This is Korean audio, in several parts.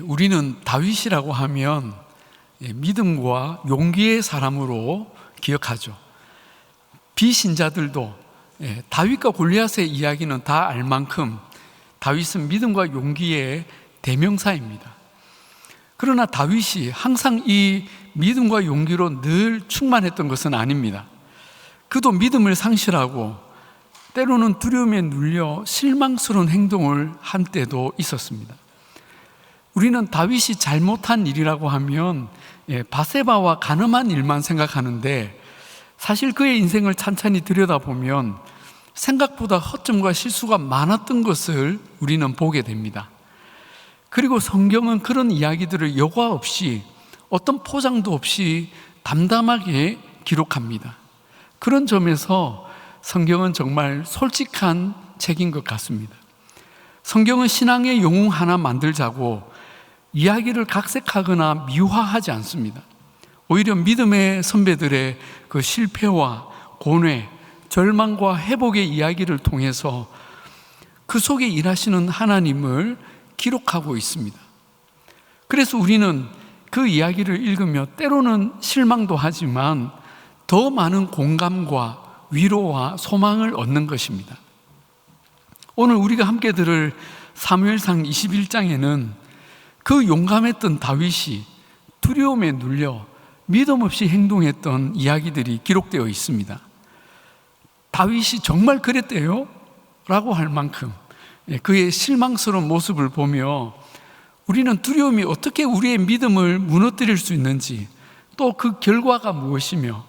우리는 다윗이라고 하면 믿음과 용기의 사람으로 기억하죠. 비신자들도 다윗과 골리앗의 이야기는 다 알 만큼 다윗은 믿음과 용기의 대명사입니다. 그러나 다윗이 항상 이 믿음과 용기로 늘 충만했던 것은 아닙니다. 그도 믿음을 상실하고 때로는 두려움에 눌려 실망스러운 행동을 한 때도 있었습니다. 우리는 다윗이 잘못한 일이라고 하면 바세바와 간음한 일만 생각하는데, 사실 그의 인생을 찬찬히 들여다보면 생각보다 허점과 실수가 많았던 것을 우리는 보게 됩니다. 그리고 성경은 그런 이야기들을 여과 없이, 어떤 포장도 없이 담담하게 기록합니다. 그런 점에서 성경은 정말 솔직한 책인 것 같습니다. 성경은 신앙의 영웅 하나 만들자고 이야기를 각색하거나 미화하지 않습니다. 오히려 믿음의 선배들의 그 실패와 고뇌, 절망과 회복의 이야기를 통해서 그 속에 일하시는 하나님을 기록하고 있습니다. 그래서 우리는 그 이야기를 읽으며 때로는 실망도 하지만 더 많은 공감과 위로와 소망을 얻는 것입니다. 오늘 우리가 함께 들을 사무엘상 21장에는 그 용감했던 다윗이 두려움에 눌려 믿음 없이 행동했던 이야기들이 기록되어 있습니다. 다윗이 정말 그랬대요? 라고 할 만큼 그의 실망스러운 모습을 보며 우리는 두려움이 어떻게 우리의 믿음을 무너뜨릴 수 있는지, 또 그 결과가 무엇이며,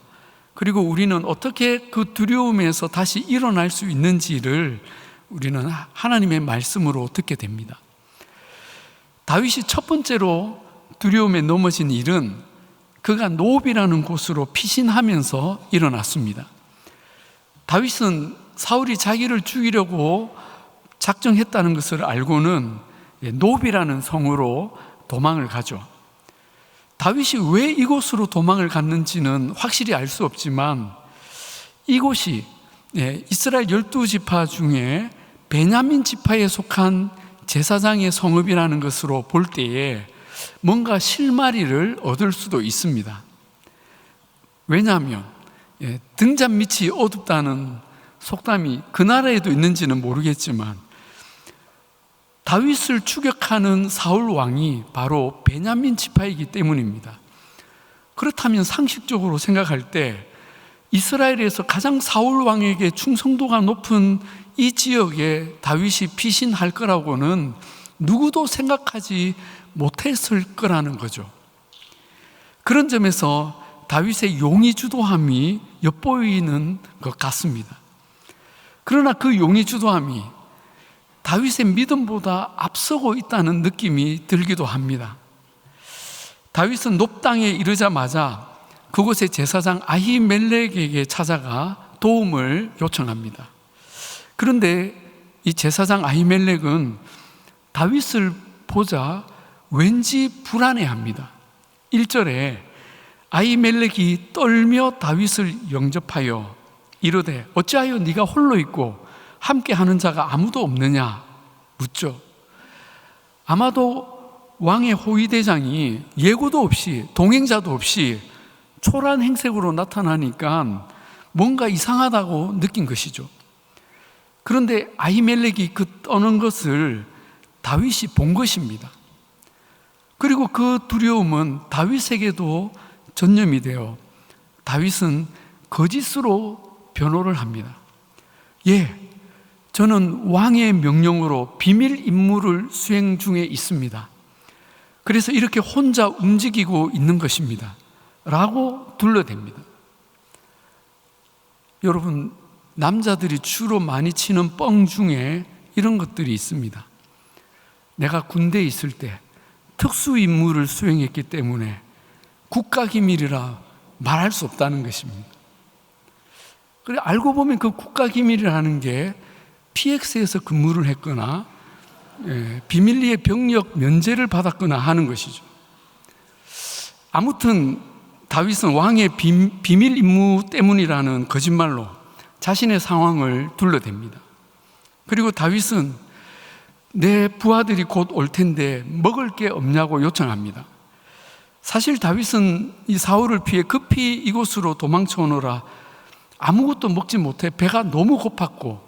그리고 우리는 어떻게 그 두려움에서 다시 일어날 수 있는지를 우리는 하나님의 말씀으로 듣게 됩니다. 다윗이 첫 번째로 두려움에 넘어진 일은 그가 노비라는 곳으로 피신하면서 일어났습니다. 다윗은 사울이 자기를 죽이려고 작정했다는 것을 알고는 노비라는 성으로 도망을 가죠. 다윗이 왜 이곳으로 도망을 갔는지는 확실히 알 수 없지만 이곳이 이스라엘 12지파 중에 베냐민 지파에 속한 제사장의 성읍이라는 것으로 볼 때에 뭔가 실마리를 얻을 수도 있습니다. 왜냐하면 등잔 밑이 어둡다는 속담이 그 나라에도 있는지는 모르겠지만 다윗을 추격하는 사울 왕이 바로 베냐민 지파이기 때문입니다. 그렇다면 상식적으로 생각할 때 이스라엘에서 가장 사울 왕에게 충성도가 높은 이 지역에 다윗이 피신할 거라고는 누구도 생각하지 못했을 거라는 거죠. 그런 점에서 다윗의 용의주도함이 엿보이는 것 같습니다. 그러나 그 용의주도함이 다윗의 믿음보다 앞서고 있다는 느낌이 들기도 합니다. 다윗은 높 땅에 이르자마자 그곳의 제사장 아히멜렉에게 찾아가 도움을 요청합니다. 그런데 이 제사장 아히멜렉은 다윗을 보자 왠지 불안해합니다. 1절에 아히멜렉이 떨며 다윗을 영접하여 이르되 어찌하여 네가 홀로 있고 함께 하는 자가 아무도 없느냐 묻죠. 아마도 왕의 호위대장이 예고도 없이, 동행자도 없이 초라한 행색으로 나타나니까 뭔가 이상하다고 느낀 것이죠. 그런데 아히멜렉이 그 떠는 것을 다윗이 본 것입니다. 그리고 그 두려움은 다윗에게도 전염이 되어 다윗은 거짓으로 변호를 합니다. 저는 왕의 명령으로 비밀 임무를 수행 중에 있습니다. 그래서 이렇게 혼자 움직이고 있는 것입니다. 라고 둘러댑니다. 여러분, 남자들이 주로 많이 치는 뻥 중에 이런 것들이 있습니다. 내가 군대에 있을 때 특수 임무를 수행했기 때문에 국가기밀이라 말할 수 없다는 것입니다. 그래, 알고 보면 그 국가기밀이라는 게 PX에서 근무를 했거나 비밀리에 병력 면제를 받았거나 하는 것이죠. 아무튼 다윗은 왕의 비밀 임무 때문이라는 거짓말로 자신의 상황을 둘러댑니다. 그리고 다윗은 내 부하들이 곧 올 텐데 먹을 게 없냐고 요청합니다. 사실 다윗은 이 사울을 피해 급히 이곳으로 도망쳐 오느라 아무것도 먹지 못해 배가 너무 고팠고,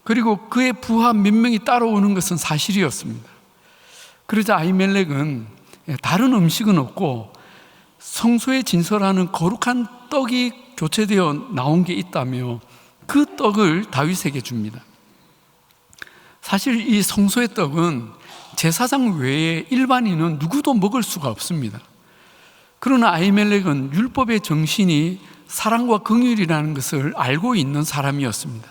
그리고 그의 부하 몇 명이 따라오는 것은 사실이었습니다. 그러자 아히멜렉은 다른 음식은 없고 성소에 진설하는 거룩한 떡이 교체되어 나온 게 있다며 그 떡을 다윗에게 줍니다. 사실 이 성소의 떡은 제사장 외에 일반인은 누구도 먹을 수가 없습니다. 그러나 아히멜렉은 율법의 정신이 사랑과 긍휼이라는 것을 알고 있는 사람이었습니다.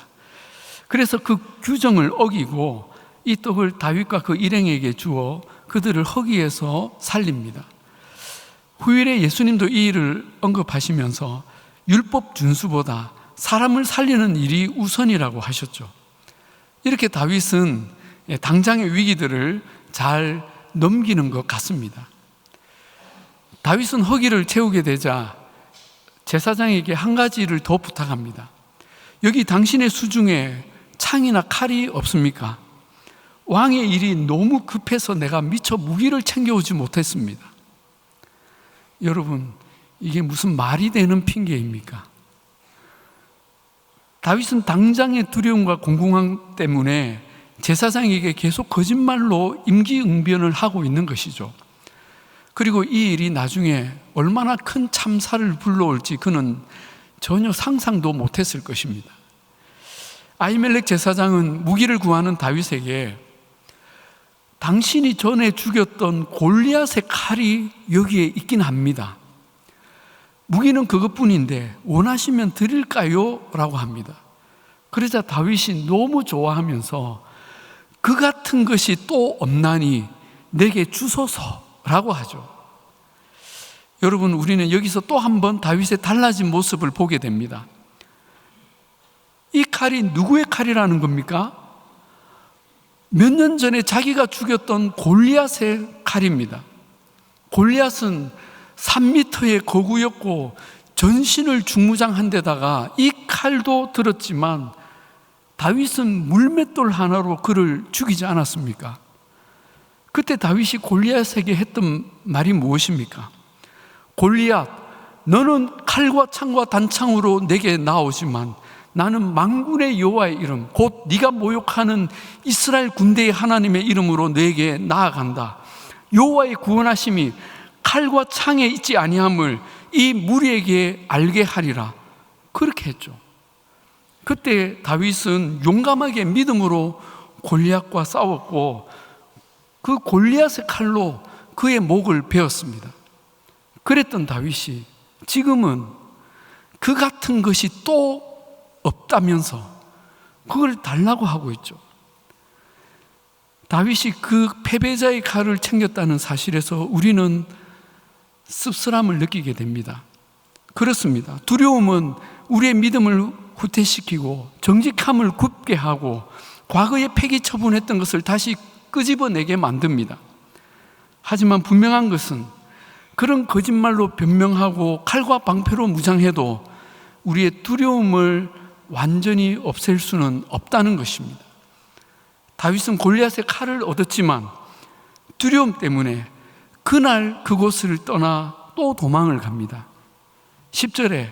그래서 그 규정을 어기고 이 떡을 다윗과 그 일행에게 주어 그들을 허기에서 살립니다. 후일에 예수님도 이 일을 언급하시면서 율법 준수보다 사람을 살리는 일이 우선이라고 하셨죠. 이렇게 다윗은 당장의 위기들을 잘 넘기는 것 같습니다. 다윗은 허기를 채우게 되자 제사장에게 한 가지를 더 부탁합니다. 여기 당신의 수중에 창이나 칼이 없습니까? 왕의 일이 너무 급해서 내가 미처 무기를 챙겨오지 못했습니다. 여러분, 이게 무슨 말이 되는 핑계입니까? 다윗은 당장의 두려움과 공공함 때문에 제사장에게 계속 거짓말로 임기응변을 하고 있는 것이죠. 그리고 이 일이 나중에 얼마나 큰 참사를 불러올지 그는 전혀 상상도 못했을 것입니다. 아히멜렉 제사장은 무기를 구하는 다윗에게 당신이 전에 죽였던 골리앗의 칼이 여기에 있긴 합니다. 무기는 그것뿐인데 원하시면 드릴까요? 라고 합니다. 그러자 다윗이 너무 좋아하면서 그 같은 것이 또 없나니 내게 주소서라고 하죠. 여러분, 우리는 여기서 또 한 번 다윗의 달라진 모습을 보게 됩니다. 이 칼이 누구의 칼이라는 겁니까? 몇 년 전에 자기가 죽였던 골리앗의 칼입니다. 골리앗은 3m의 거구였고 전신을 중무장한 데다가 이 칼도 들었지만 다윗은 물맷돌 하나로 그를 죽이지 않았습니까? 그때 다윗이 골리앗에게 했던 말이 무엇입니까? 골리앗, 너는 칼과 창과 단창으로 내게 나오지만 나는 만군의 여호와의 이름, 곧 네가 모욕하는 이스라엘 군대의 하나님의 이름으로 내게 나아간다. 여호와의 구원하심이 칼과 창에 있지 아니함을 이 무리에게 알게 하리라. 그렇게 했죠. 그때 다윗은 용감하게 믿음으로 골리앗과 싸웠고 그 골리앗의 칼로 그의 목을 베었습니다. 그랬던 다윗이 지금은 그 같은 것이 또 없다면서 그걸 달라고 하고 있죠. 다윗이 그 패배자의 칼을 챙겼다는 사실에서 우리는 씁쓸함을 느끼게 됩니다. 그렇습니다. 두려움은 우리의 믿음을 후퇴시키고 정직함을 굽게 하고 과거에 폐기 처분했던 것을 다시 끄집어내게 만듭니다. 하지만 분명한 것은 그런 거짓말로 변명하고 칼과 방패로 무장해도 우리의 두려움을 완전히 없앨 수는 없다는 것입니다. 다윗은 골리앗의 칼을 얻었지만 두려움 때문에 그날 그곳을 떠나 또 도망을 갑니다. 10절에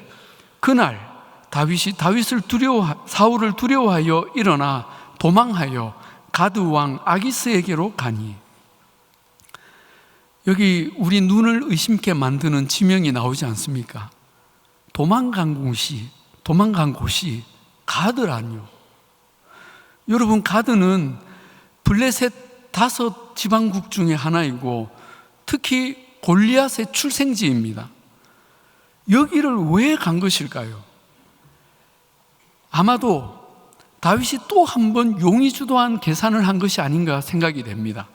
그날 다윗이 사울을 두려워하여 일어나 도망하여 가드 왕 아기스에게로 가니. 여기 우리 눈을 의심케 만드는 지명이 나오지 않습니까? 도망간 곳이 가드라뇨. 여러분, 가드는 블레셋 5 지방국 중에 하나이고 특히 골리앗의 출생지입니다. 여기를 왜 간 것일까요? 아마도 다윗이 또 한 번 용이 주도한 계산을 한 것이 아닌가 생각이 됩니다.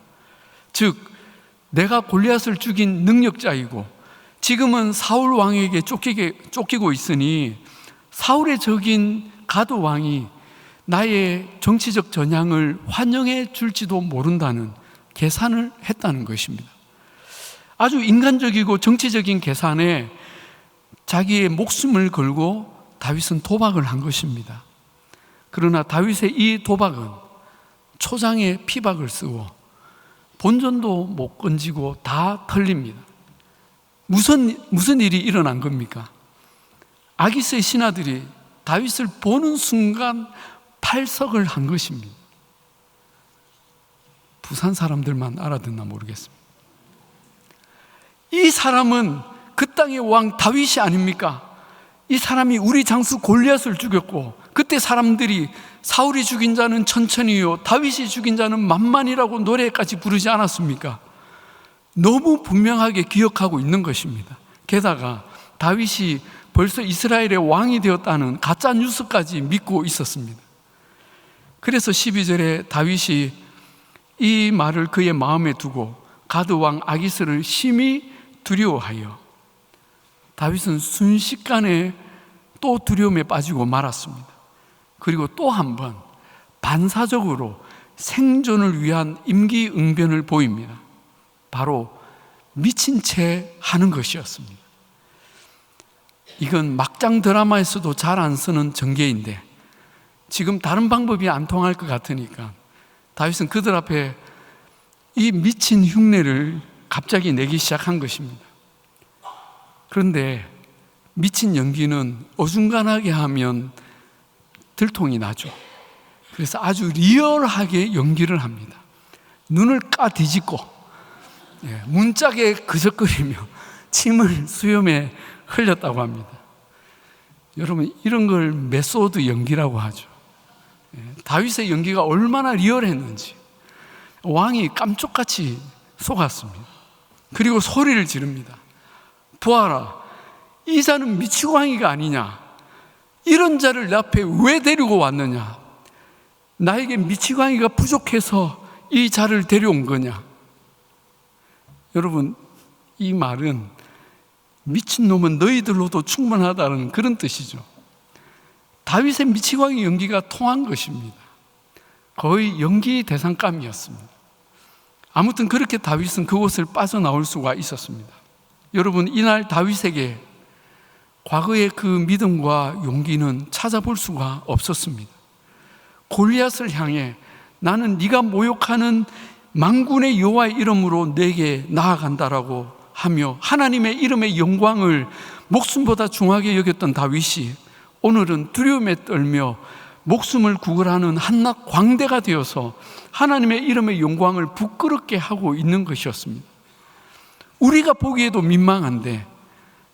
즉, 내가 골리앗을 죽인 능력자이고 지금은 사울 왕에게 쫓기고 있으니 사울의 적인 가드 왕이 나의 정치적 전향을 환영해 줄지도 모른다는 계산을 했다는 것입니다. 아주 인간적이고 정치적인 계산에 자기의 목숨을 걸고 다윗은 도박을 한 것입니다. 그러나 다윗의 이 도박은 초장에 피박을 쓰고 본전도 못 건지고 다 털립니다. 무슨 일이 일어난 겁니까? 아기스의 신하들이 다윗을 보는 순간 팔석을 한 것입니다. 부산 사람들만 알아듣나 모르겠습니다. 이 사람은 그 땅의 왕 다윗이 아닙니까? 이 사람이 우리 장수 골리앗을 죽였고, 그때 사람들이 사울이 죽인 자는 천천히요 다윗이 죽인 자는 만만이라고 노래까지 부르지 않았습니까? 너무 분명하게 기억하고 있는 것입니다. 게다가 다윗이 벌써 이스라엘의 왕이 되었다는 가짜 뉴스까지 믿고 있었습니다. 그래서 12절에 다윗이 이 말을 그의 마음에 두고 가드 왕 아기스를 심히 두려워하여 다윗은 순식간에 또 두려움에 빠지고 말았습니다. 그리고 또 한 번 반사적으로 생존을 위한 임기응변을 보입니다. 바로 미친 채 하는 것이었습니다. 이건 막장 드라마에서도 잘 안 쓰는 전개인데 지금 다른 방법이 안 통할 것 같으니까 다윗은 그들 앞에 이 미친 흉내를 갑자기 내기 시작한 것입니다. 그런데 미친 연기는 어중간하게 하면 들통이 나죠. 그래서 아주 리얼하게 연기를 합니다. 눈을 까뒤집고 문짝에 그적거리며 침을 수염에 흘렸다고 합니다. 여러분, 이런 걸 메소드 연기라고 하죠. 다윗의 연기가 얼마나 리얼했는지 왕이 깜짝같이 속았습니다. 그리고 소리를 지릅니다. 보아라, 이 자는 미치광이가 아니냐? 이런 자를 내 앞에 왜 데리고 왔느냐? 나에게 미치광이가 부족해서 이 자를 데려온 거냐? 여러분, 이 말은 미친놈은 너희들로도 충분하다는 그런 뜻이죠. 다윗의 미치광이 연기가 통한 것입니다. 거의 연기 대상감이었습니다. 아무튼 그렇게 다윗은 그곳을 빠져나올 수가 있었습니다. 여러분, 이날 다윗에게 과거의 그 믿음과 용기는 찾아볼 수가 없었습니다. 골리앗을 향해 나는 네가 모욕하는 만군의 여호와의 이름으로 내게 나아간다라고 하며 하나님의 이름의 영광을 목숨보다 중하게 여겼던 다윗이 오늘은 두려움에 떨며 목숨을 구걸하는 한낱 광대가 되어서 하나님의 이름의 영광을 부끄럽게 하고 있는 것이었습니다. 우리가 보기에도 민망한데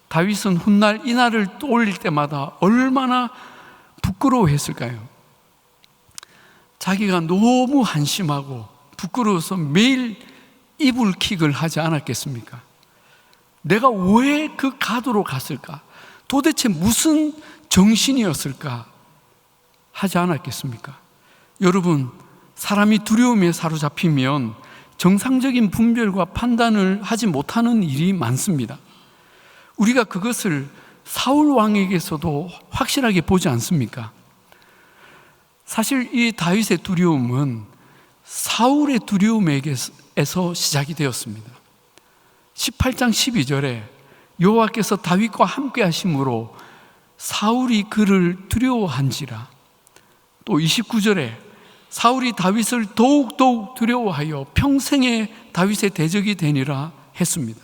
다윗은 훗날 이날을 떠올릴 때마다 얼마나 부끄러워했을까요? 자기가 너무 한심하고 부끄러워서 매일 이불킥을 하지 않았겠습니까? 내가 왜 그 가도로 갔을까? 도대체 무슨 정신이었을까? 하지 않았겠습니까? 여러분, 사람이 두려움에 사로잡히면 정상적인 분별과 판단을 하지 못하는 일이 많습니다. 우리가 그것을 사울 왕에게서도 확실하게 보지 않습니까? 사실 이 다윗의 두려움은 사울의 두려움에서 시작이 되었습니다. 18장 12절에 여호와께서 다윗과 함께 하심으로 사울이 그를 두려워한지라. 또 29절에 사울이 다윗을 더욱 두려워하여 평생에 다윗의 대적이 되니라 했습니다.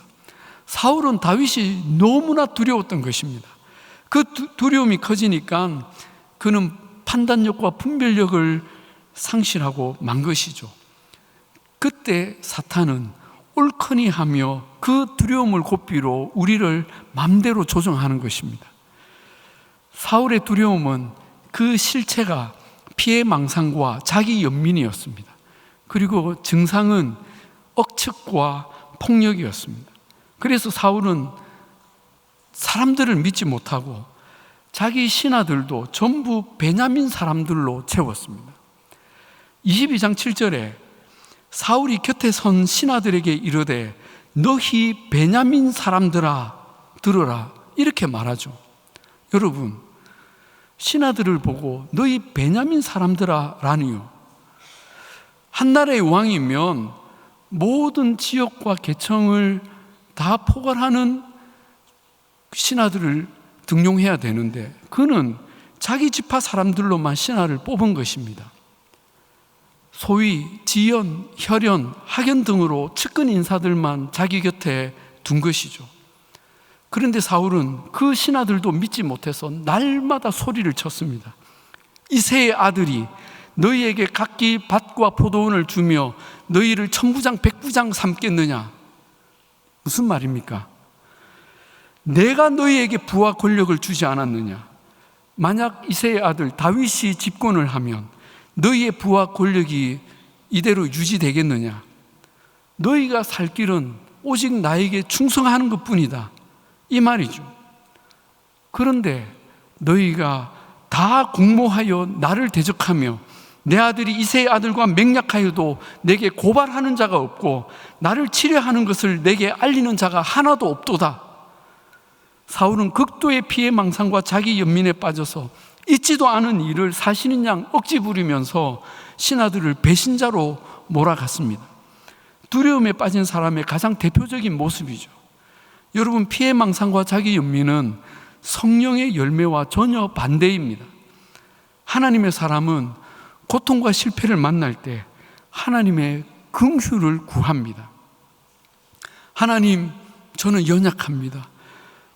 사울은 다윗이 너무나 두려웠던 것입니다. 그 두려움이 커지니까 그는 판단력과 분별력을 상실하고 만 것이죠. 그때 사탄은 옳거니 하며 그 두려움을 고삐로 우리를 마음대로 조정하는 것입니다. 사울의 두려움은 그 실체가 피해망상과 자기 연민이었습니다. 그리고 증상은 억측과 폭력이었습니다. 그래서 사울은 사람들을 믿지 못하고 자기 신하들도 전부 베냐민 사람들로 채웠습니다. 22장 7절에 사울이 곁에 선 신하들에게 이르되 너희 베냐민 사람들아 들으라 이렇게 말하죠. 여러분, 신하들을 보고 너희 베냐민 사람들아 라니요. 한 나라의 왕이면 모든 지역과 계층을 다 포괄하는 신하들을 등용해야 되는데 그는 자기 지파 사람들로만 신하를 뽑은 것입니다. 소위 지연, 혈연, 학연 등으로 측근 인사들만 자기 곁에 둔 것이죠. 그런데 사울은 그 신하들도 믿지 못해서 날마다 소리를 쳤습니다. 이새의 아들이 너희에게 각기 밭과 포도원을 주며 너희를 천부장 백부장 삼겠느냐? 무슨 말입니까? 내가 너희에게 부와 권력을 주지 않았느냐? 만약 이새의 아들 다윗이 집권을 하면 너희의 부와 권력이 이대로 유지되겠느냐? 너희가 살 길은 오직 나에게 충성하는 것뿐이다, 이 말이죠. 그런데 너희가 다 공모하여 나를 대적하며 내 아들이 이새의 아들과 맹약하여도 내게 고발하는 자가 없고 나를 치려하는 것을 내게 알리는 자가 하나도 없도다. 사울은 극도의 피해망상과 자기 연민에 빠져서 있지도 않은 일을 사실인 양 억지 부리면서 신하들을 배신자로 몰아갔습니다. 두려움에 빠진 사람의 가장 대표적인 모습이죠. 여러분, 피해망상과 자기 연민은 성령의 열매와 전혀 반대입니다. 하나님의 사람은 고통과 실패를 만날 때 하나님의 긍휼을 구합니다. 하나님, 저는 연약합니다.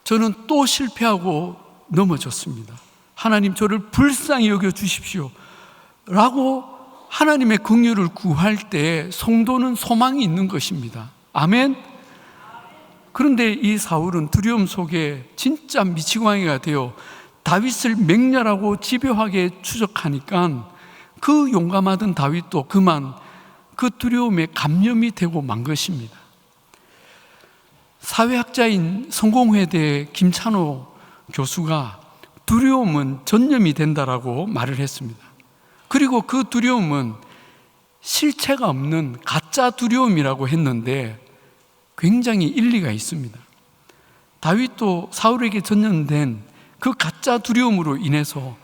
저는 또 실패하고 넘어졌습니다. 하나님, 저를 불쌍히 여겨 주십시오 라고 하나님의 긍휼을 구할 때 성도는 소망이 있는 것입니다. 아멘. 그런데 이 사울은 두려움 속에 진짜 미치광이가 되어 다윗을 맹렬하고 집요하게 추적하니까 그 용감하던 다윗도 그만 그 두려움에 감염이 되고 만 것입니다. 사회학자인 성공회대 김찬호 교수가 두려움은 전염이 된다라고 말을 했습니다. 그리고 그 두려움은 실체가 없는 가짜 두려움이라고 했는데 굉장히 일리가 있습니다. 다윗도 사울에게 전염된 그 가짜 두려움으로 인해서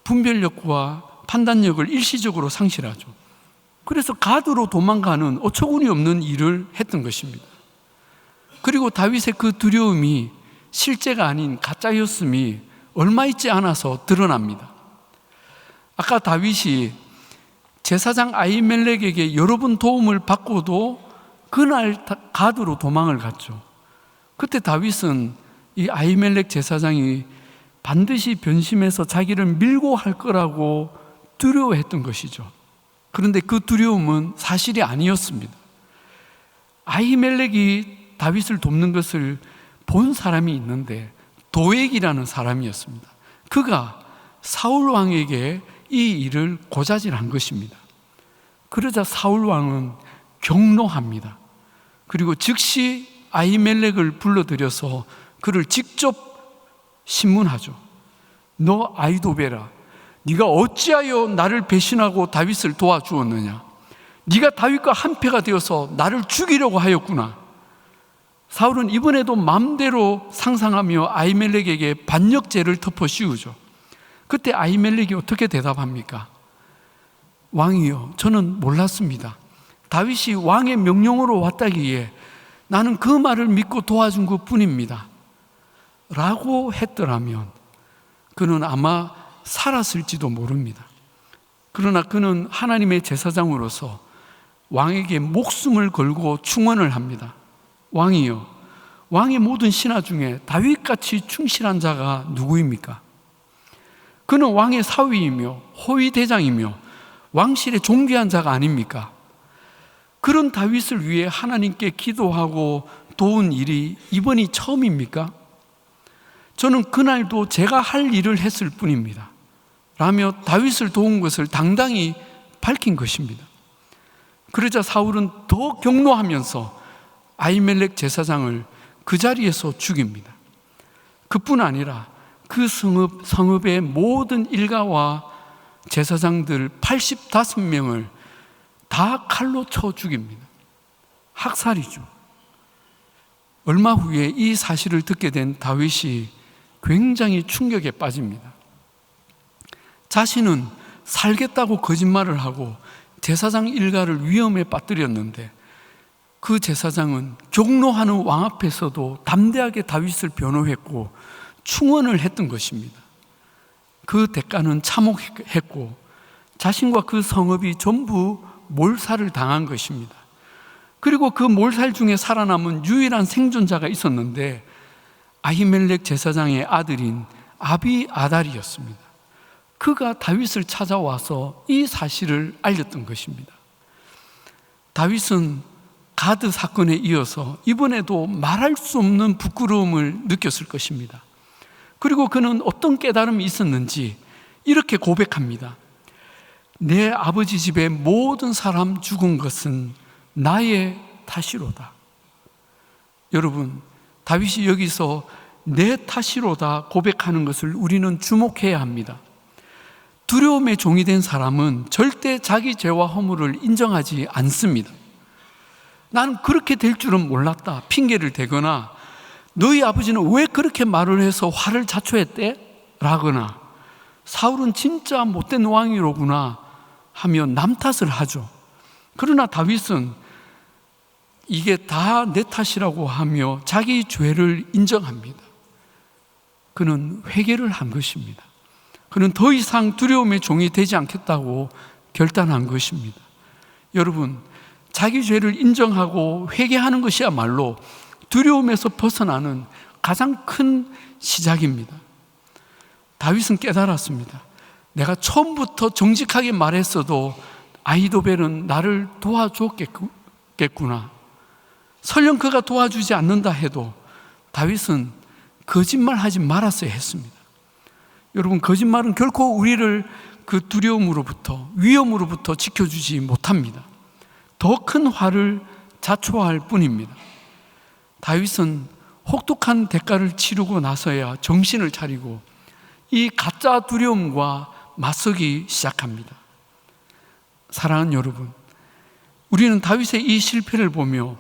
분별력과 판단력을 일시적으로 상실하죠. 그래서 가드로 도망가는 어처구니 없는 일을 했던 것입니다. 그리고 다윗의 그 두려움이 실제가 아닌 가짜였음이 얼마 있지 않아서 드러납니다. 아까 다윗이 제사장 아히멜렉에게 여러 번 도움을 받고도 그날 가드로 도망을 갔죠. 그때 다윗은 이 아히멜렉 제사장이 반드시 변심해서 자기를 밀고 할 거라고 두려워했던 것이죠. 그런데 그 두려움은 사실이 아니었습니다. 아히멜렉이 다윗을 돕는 것을 본 사람이 있는데 도액이라는 사람이었습니다. 그가 사울 왕에게 이 일을 고자질한 것입니다. 그러자 사울 왕은 경노합니다. 그리고 즉시 아히멜렉을 불러들여서 그를 직접 신문하죠. 너 아히도베라, 네가 어찌하여 나를 배신하고 다윗을 도와주었느냐? 네가 다윗과 한패가 되어서 나를 죽이려고 하였구나. 사울은 이번에도 마음대로 상상하며 아히멜렉에게 반역죄를 덮어 씌우죠. 그때 아히멜렉이 어떻게 대답합니까? 왕이여, 저는 몰랐습니다. 다윗이 왕의 명령으로 왔다기에 나는 그 말을 믿고 도와준 것 뿐입니다 라고 했더라면 그는 아마 살았을지도 모릅니다. 그러나 그는 하나님의 제사장으로서 왕에게 목숨을 걸고 충언을 합니다. 왕이여, 왕의 모든 신하 중에 다윗같이 충실한 자가 누구입니까? 그는 왕의 사위이며 호위 대장이며 왕실의 존귀한 자가 아닙니까? 그런 다윗을 위해 하나님께 기도하고 도운 일이 이번이 처음입니까? 저는 그날도 제가 할 일을 했을 뿐입니다 라며 다윗을 도운 것을 당당히 밝힌 것입니다. 그러자 사울은 더 경노하면서 아히멜렉 제사장을 그 자리에서 죽입니다. 그뿐 아니라 그 성읍의 모든 일가와 제사장들 85명을 다 칼로 쳐 죽입니다. 학살이죠. 얼마 후에 이 사실을 듣게 된 다윗이 굉장히 충격에 빠집니다. 자신은 살겠다고 거짓말을 하고 제사장 일가를 위험에 빠뜨렸는데 그 제사장은 경노하는 왕 앞에서도 담대하게 다윗을 변호했고 충언을 했던 것입니다. 그 대가는 참혹했고 자신과 그 성읍이 전부 몰살을 당한 것입니다. 그리고 그 몰살 중에 살아남은 유일한 생존자가 있었는데 아히멜렉 제사장의 아들인 아비아달이었습니다. 그가 다윗을 찾아와서 이 사실을 알렸던 것입니다. 다윗은 가드 사건에 이어서 이번에도 말할 수 없는 부끄러움을 느꼈을 것입니다. 그리고 그는 어떤 깨달음이 있었는지 이렇게 고백합니다. 내 아버지 집의 모든 사람 죽은 것은 나의 탓이로다. 여러분, 다윗이 여기서 내 탓이로다 고백하는 것을 우리는 주목해야 합니다. 두려움의 종이 된 사람은 절대 자기 죄와 허물을 인정하지 않습니다. 나는 그렇게 될 줄은 몰랐다 핑계를 대거나 너희 아버지는 왜 그렇게 말을 해서 화를 자초했대? 라거나 사울은 진짜 못된 왕이로구나 하며 남 탓을 하죠. 그러나 다윗은 이게 다 내 탓이라고 하며 자기 죄를 인정합니다. 그는 회개를 한 것입니다. 그는 더 이상 두려움의 종이 되지 않겠다고 결단한 것입니다. 여러분, 자기 죄를 인정하고 회개하는 것이야말로 두려움에서 벗어나는 가장 큰 시작입니다. 다윗은 깨달았습니다. 내가 처음부터 정직하게 말했어도 아히도벨은 나를 도와줬겠구나. 설령 그가 도와주지 않는다 해도 다윗은 거짓말하지 말았어야 했습니다. 여러분, 거짓말은 결코 우리를 그 두려움으로부터, 위험으로부터 지켜주지 못합니다. 더 큰 화를 자초할 뿐입니다. 다윗은 혹독한 대가를 치르고 나서야 정신을 차리고 이 가짜 두려움과 맞서기 시작합니다. 사랑하는 여러분, 우리는 다윗의 이 실패를 보며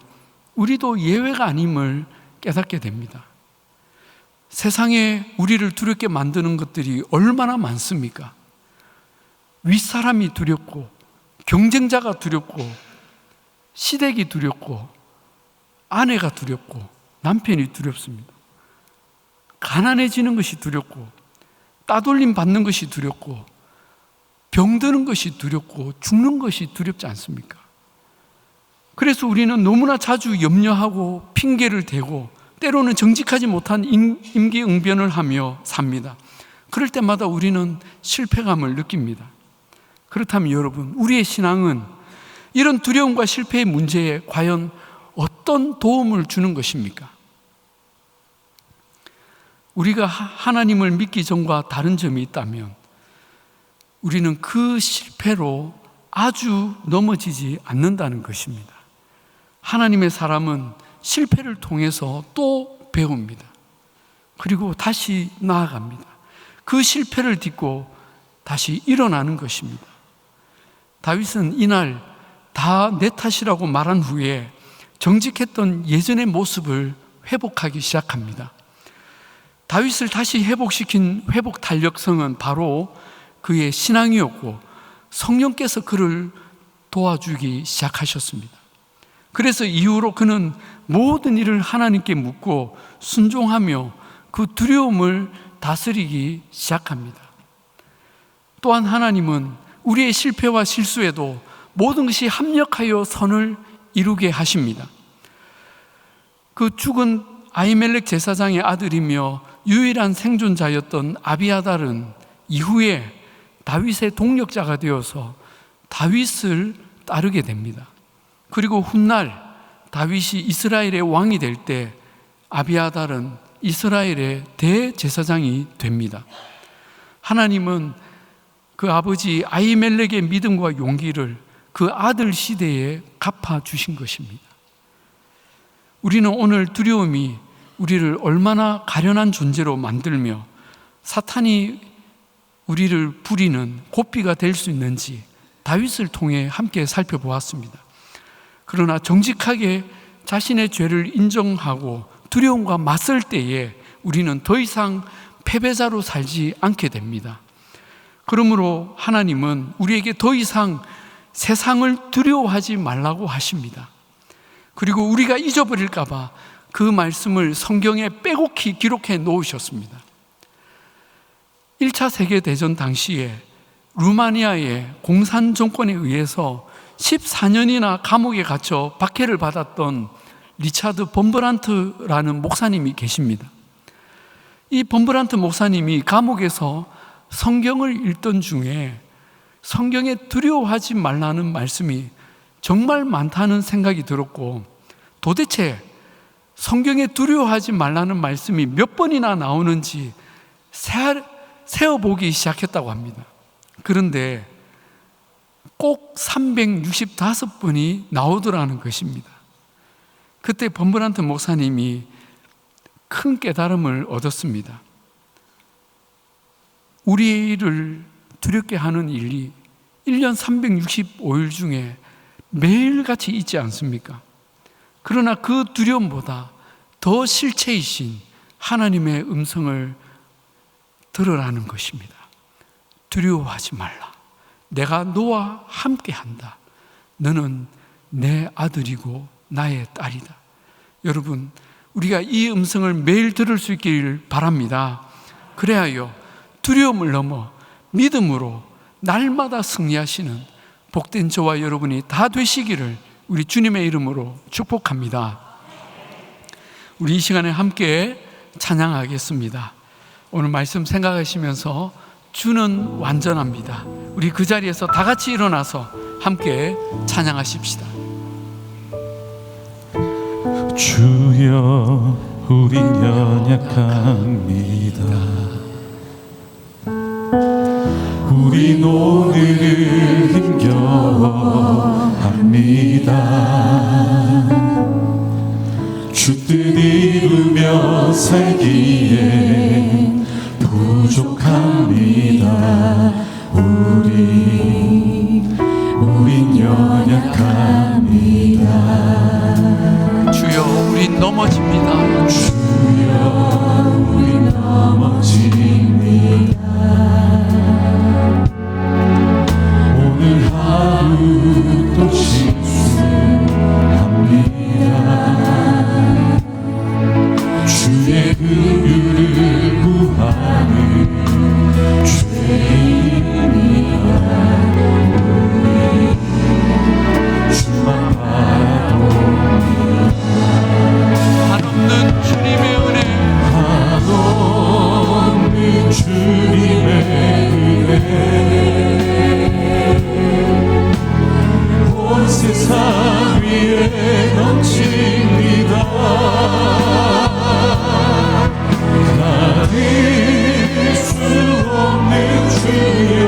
우리도 예외가 아님을 깨닫게 됩니다. 세상에 우리를 두렵게 만드는 것들이 얼마나 많습니까? 윗사람이 두렵고, 경쟁자가 두렵고, 시댁이 두렵고, 아내가 두렵고, 남편이 두렵습니다. 가난해지는 것이 두렵고, 따돌림 받는 것이 두렵고, 병드는 것이 두렵고, 죽는 것이 두렵지 않습니까? 그래서 우리는 너무나 자주 염려하고 핑계를 대고 때로는 정직하지 못한 임기응변을 하며 삽니다. 그럴 때마다 우리는 실패감을 느낍니다. 그렇다면 여러분, 우리의 신앙은 이런 두려움과 실패의 문제에 과연 어떤 도움을 주는 것입니까? 우리가 하나님을 믿기 전과 다른 점이 있다면 우리는 그 실패로 아주 넘어지지 않는다는 것입니다. 하나님의 사람은 실패를 통해서 또 배웁니다. 그리고 다시 나아갑니다. 그 실패를 딛고 다시 일어나는 것입니다. 다윗은 이날 다 내 탓이라고 말한 후에 정직했던 예전의 모습을 회복하기 시작합니다. 다윗을 다시 회복시킨 회복 탄력성은 바로 그의 신앙이었고 성령께서 그를 도와주기 시작하셨습니다. 그래서 이후로 그는 모든 일을 하나님께 묻고 순종하며 그 두려움을 다스리기 시작합니다. 또한 하나님은 우리의 실패와 실수에도 모든 것이 합력하여 선을 이루게 하십니다. 그 죽은 아히멜렉 제사장의 아들이며 유일한 생존자였던 아비아달은 이후에 다윗의 동력자가 되어서 다윗을 따르게 됩니다. 그리고 훗날 다윗이 이스라엘의 왕이 될 때 아비아달은 이스라엘의 대제사장이 됩니다. 하나님은 그 아버지 아히멜렉의 믿음과 용기를 그 아들 시대에 갚아주신 것입니다. 우리는 오늘 두려움이 우리를 얼마나 가련한 존재로 만들며 사탄이 우리를 부리는 고삐가 될 수 있는지 다윗을 통해 함께 살펴보았습니다. 그러나 정직하게 자신의 죄를 인정하고 두려움과 맞설 때에 우리는 더 이상 패배자로 살지 않게 됩니다. 그러므로 하나님은 우리에게 더 이상 세상을 두려워하지 말라고 하십니다. 그리고 우리가 잊어버릴까 봐 그 말씀을 성경에 빼곡히 기록해 놓으셨습니다. 1차 세계대전 당시에 루마니아의 공산 정권에 의해서 14년이나 감옥에 갇혀 박해를 받았던 리차드 범브란트라는 목사님이 계십니다. 이 범브란트 목사님이 감옥에서 성경을 읽던 중에 성경에 두려워하지 말라는 말씀이 정말 많다는 생각이 들었고, 도대체 성경에 두려워하지 말라는 말씀이 몇 번이나 나오는지 세어보기 시작했다고 합니다. 그런데 꼭 365번이 나오더라는 것입니다. 그때 범브란트 목사님이 큰 깨달음을 얻었습니다. 우리를 두렵게 하는 일이 1년 365일 중에 매일같이 있지 않습니까? 그러나 그 두려움보다 더 실체이신 하나님의 음성을 들으라는 것입니다. 두려워하지 말라. 내가 너와 함께한다. 너는 내 아들이고 나의 딸이다. 여러분, 우리가 이 음성을 매일 들을 수 있기를 바랍니다. 그래야요, 두려움을 넘어 믿음으로 날마다 승리하시는 복된 저와 여러분이 다 되시기를 우리 주님의 이름으로 축복합니다. 우리 이 시간에 함께 찬양하겠습니다. 오늘 말씀 생각하시면서 주는 완전합니다. 우리 그 자리에서 다 같이 일어나서 함께 찬양하십시다. 주여, 우린 연약합니다. 우린 오늘을 힘겨워합니다. 주 뜻 이루며 살기에 부족합니다. 우린 연약합니다. 주여, 우린 넘어집니다. 주여, 우린 넘어집니다. 오늘 하루도 실수합니다. 주의 긍휼을 구하는 죄인이라. 우리 주만 바라봅니다. 한없는 주님의 은혜, 한없는 주님의 은혜, 온 세상 위에 넘칩니다. 가릴 수 없는 주여,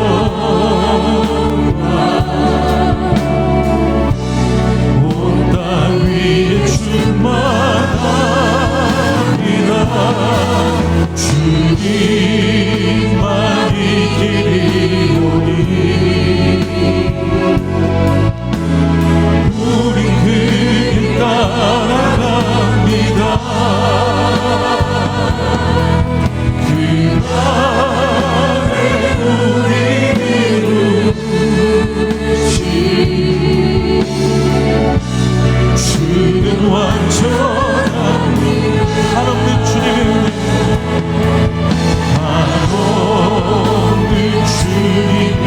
온 땅 위에 충만합니다. 주님만 이기리오니 우린 그 길 따라갑니다. 그 안에 우리 이루시. 주는 완전합니다. 한없는 주님의 은혜, 한없는 주님의